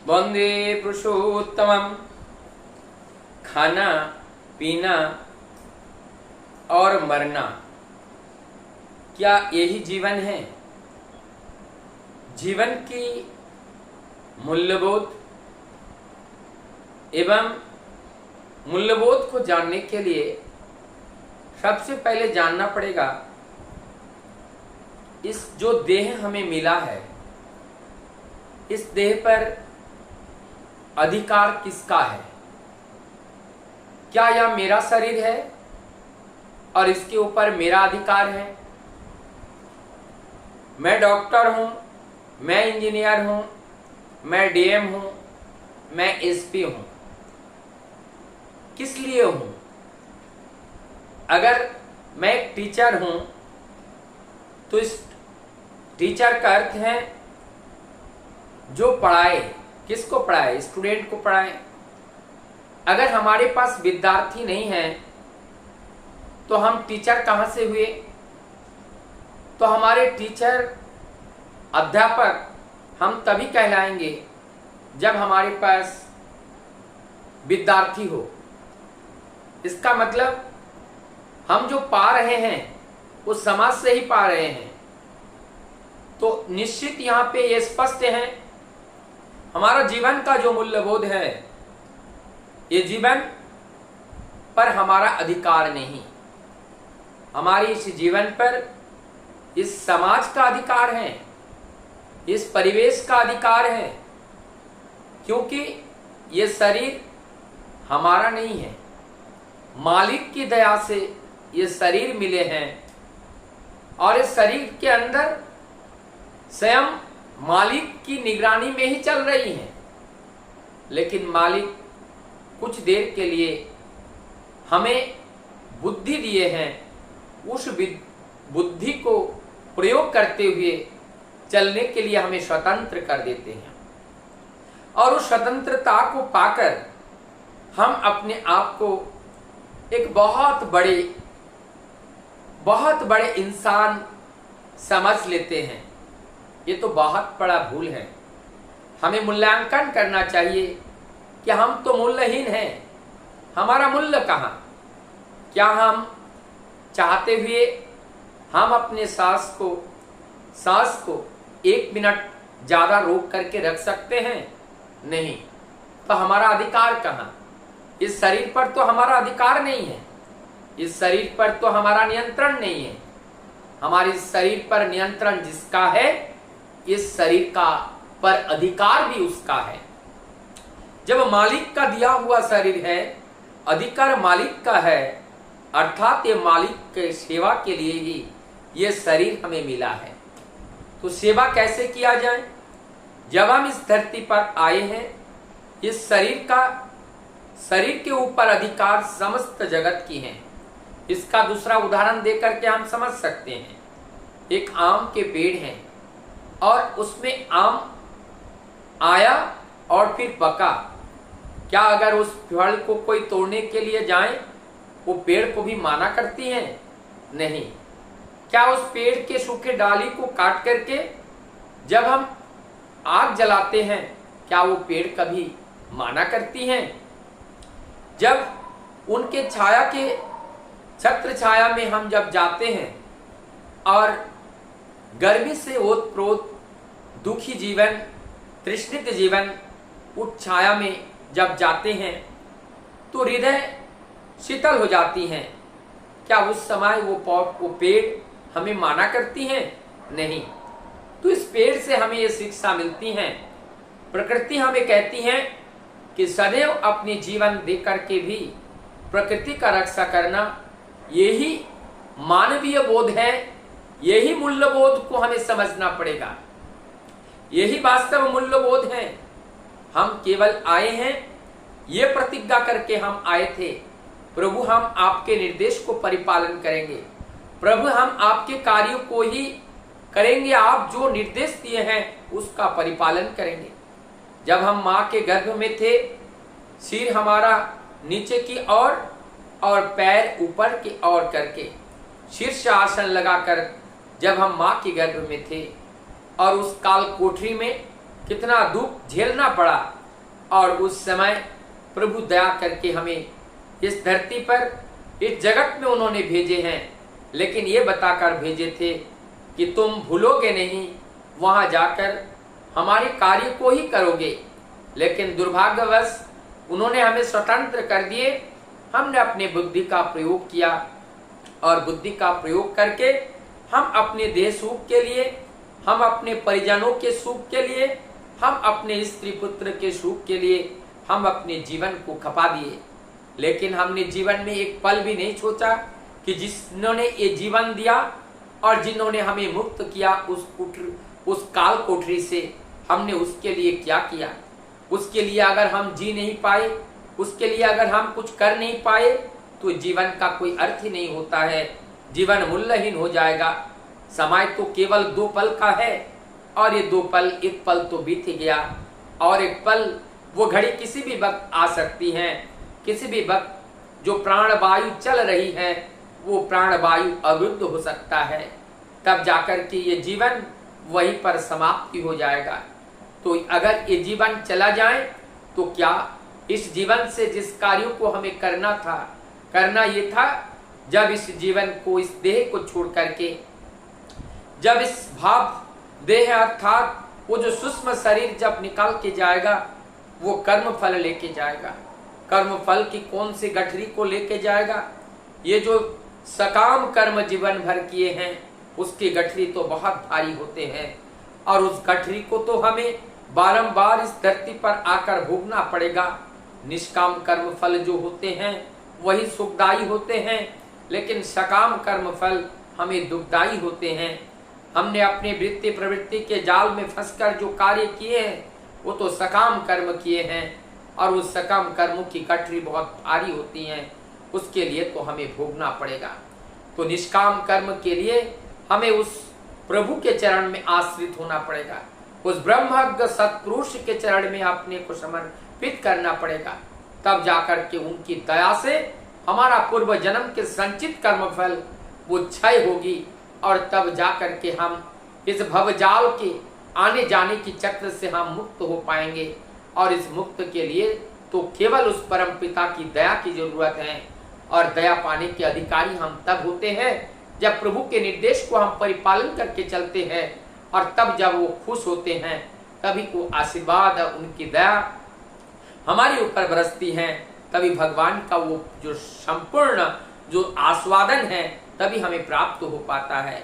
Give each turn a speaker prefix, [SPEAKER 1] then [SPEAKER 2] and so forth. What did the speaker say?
[SPEAKER 1] वंदे पुरुषोत्तमम। खाना पीना और मरना, क्या यही जीवन है? जीवन की मूल्यबोध एवं मूल्यबोध को जानने के लिए सबसे पहले जानना पड़ेगा इस जो देह हमें मिला है, इस देह पर अधिकार किसका है? क्या यह मेरा शरीर है और इसके ऊपर मेरा अधिकार है? मैं डॉक्टर हूं, मैं इंजीनियर हूं, मैं डीएम हूं, मैं एसपी हूं। किस लिए हूं? अगर मैं एक टीचर हूं तो इस टीचर का अर्थ है जो पढ़ाए। किसको पढ़ाए? स्टूडेंट को पढ़ाए। अगर हमारे पास विद्यार्थी नहीं है तो हम टीचर कहां से हुए? तो हमारे टीचर, अध्यापक हम तभी कहलाएंगे जब हमारे पास विद्यार्थी हो। इसका मतलब हम जो पा रहे हैं वो समाज से ही पा रहे हैं। तो निश्चित यहां पे ये स्पष्ट है, हमारा जीवन का जो मूल्यबोध है, ये जीवन पर हमारा अधिकार नहीं। हमारी इस जीवन पर इस समाज का अधिकार है, इस परिवेश का अधिकार है, क्योंकि ये शरीर हमारा नहीं है। मालिक की दया से ये शरीर मिले हैं और इस शरीर के अंदर स्वयं मालिक की निगरानी में ही चल रही हैं। लेकिन मालिक कुछ देर के लिए हमें बुद्धि दिए हैं, उस बुद्धि को प्रयोग करते हुए चलने के लिए हमें स्वतंत्र कर देते हैं। और उस स्वतंत्रता को पाकर हम अपने आप को एक बहुत बड़े इंसान समझ लेते हैं। ये तो बहुत बड़ा भूल है। हमें मूल्यांकन करना चाहिए कि हम तो मूल्यहीन हैं। हमारा मूल्य कहाँ? क्या हम चाहते हुए हम अपने सांस को 1 मिनट ज्यादा रोक करके रख सकते हैं? नहीं। तो हमारा अधिकार कहाँ? इस शरीर पर तो हमारा अधिकार नहीं है, इस शरीर पर तो हमारा नियंत्रण नहीं है। हमारे शरीर पर नियंत्रण जिसका है, इस शरीर का पर अधिकार भी उसका है। जब मालिक का दिया हुआ शरीर है, अधिकार मालिक का है, अर्थात ये मालिक के सेवा के लिए ही ये शरीर हमें मिला है। तो सेवा कैसे किया जाए? जब हम इस धरती पर आए हैं, इस शरीर के ऊपर अधिकार समस्त जगत की है। इसका दूसरा उदाहरण देकर के हम समझ सकते हैं। एक आम के पेड़ हैं और उसमें आम आया और फिर पका। क्या अगर उस फल को कोई तोड़ने के लिए जाए, वो पेड़ को भी माना करती है? नहीं। क्या उस पेड़ के सूखे डाली को काट करके जब हम आग जलाते हैं, क्या वो पेड़ कभी माना करती हैं? जब उनके छाया के छत्र छाया में हम जब जाते हैं और गर्मी से ओतप्रोत दुखी जीवन, तृष्णित जीवन उस छाया में जब जाते हैं तो हृदय शीतल हो जाती हैं। क्या उस समय वो पेड़ हमें माना करती हैं? नहीं। तो इस पेड़ से हमें ये शिक्षा मिलती है। प्रकृति हमें कहती है कि सदैव अपने जीवन दे करके भी प्रकृति का रक्षा करना, यही मानवीय बोध है। यही मूल्यबोध को हमें समझना पड़ेगा। यही वास्तव मूल्यबोध है। हम केवल आए हैं, ये प्रतिज्ञा करके हम आए थे, प्रभु हम आपके निर्देश को परिपालन करेंगे, प्रभु हम आपके कार्यों को ही करेंगे, आप जो निर्देश दिए हैं उसका परिपालन करेंगे। जब हम माँ के गर्भ में थे, सिर हमारा नीचे की ओर और पैर ऊपर की ओर करके शीर्ष आसन लगाकर जब हम माँ के गर्भ में थे और उस काल कोठरी में कितना दुख झेलना पड़ा, और उस समय प्रभु दया करके हमें इस धरती पर, इस जगत में उन्होंने भेजे हैं। लेकिन ये बताकर भेजे थे कि तुम भूलोगे नहीं, वहां जाकर हमारे कार्य को ही करोगे। लेकिन दुर्भाग्यवश उन्होंने हमें स्वतंत्र कर दिए। हमने अपने बुद्धि का प्रयोग किया, और बुद्धि का प्रयोग करके हम अपने देह सुख के लिए, हम अपने परिजनों के सुख के लिए, हम अपने स्त्री पुत्र के सुख के लिए हम अपने जीवन को खपा दिए। लेकिन हमने जीवन में एक पल भी नहीं सोचा कि जिन्होंने ये जीवन दिया और जिन्होंने हमें मुक्त किया उस काल कोठरी से, हमने उसके लिए क्या किया। उसके लिए अगर हम जी नहीं पाए, उसके लिए अगर हम कुछ कर नहीं पाए, तो जीवन का कोई अर्थ ही नहीं होता है। जीवन मूल्यहीन हो जाएगा। समय तो केवल 2 पल का है, और ये 2 पल, एक पल तो बीत गया, और एक पल, वो घड़ी किसी भी वक्त आ सकती है। किसी भी वक्त जो प्राणवायु चल रही है, वो प्राणवायु अवरुद्ध हो सकता है। तब जाकर के ये जीवन वहीं पर समाप्ति हो जाएगा। तो अगर ये जीवन चला जाए, तो क्या इस जीवन से जिस कार्यों को हमें करना था, करना ये था, जब इस जीवन को, इस देह को छोड़ करके, जब इस भाव देह अर्थात वो जो सूक्ष्म शरीर जब निकाल के जाएगा, वो कर्म फल लेके जाएगा। कर्म फल की कौन सी गठरी को लेके जाएगा? ये जो सकाम कर्म जीवन भर किए हैं, उसकी गठरी तो बहुत भारी होते हैं, और उस गठरी को तो हमें बारंबार इस धरती पर आकर भोगना पड़ेगा। निष्काम कर्म फल जो होते हैं वही सुखदायी होते हैं, लेकिन सकाम कर्म फल हमें दुखदायी होते हैं। हमने अपने वृत्ति प्रवृत्ति के जाल में फंसकर जो कार्य किए हैं, वो तो सकाम कर्म किए हैं, और उस सकाम कर्मों की गठरी बहुत भारी होती हैं। उसके लिए तो हमें भोगना पड़ेगा। तो निष्काम कर्म के लिए हमें उस प्रभु के चरण में आश्रित होना पड़ेगा, उस ब्रह्मज्ञ सत्पुरुष के चरण में अपने को समर्पित करना पड़ेगा। तब जाकर के उनकी दया से हमारा पूर्व जन्म के संचित कर्मफल वो क्षय होगी, और तब जाकर के हम इस भवजाल के आने जाने की चक्र से हम मुक्त हो पाएंगे। और इस मुक्त के लिए तो केवल उस परम पिता की दया की जरूरत है, और दया पाने के अधिकारी हम तब होते हैं जब प्रभु के निर्देश को हम परिपालन करके चलते हैं, और तब जब वो खुश होते हैं, तभी को आशीर्वाद, उनकी दया हमारे ऊपर बरसती है। तभी भगवान का वो जो संपूर्ण जो आस्वादन है, तभी हमें प्राप्त हो पाता है।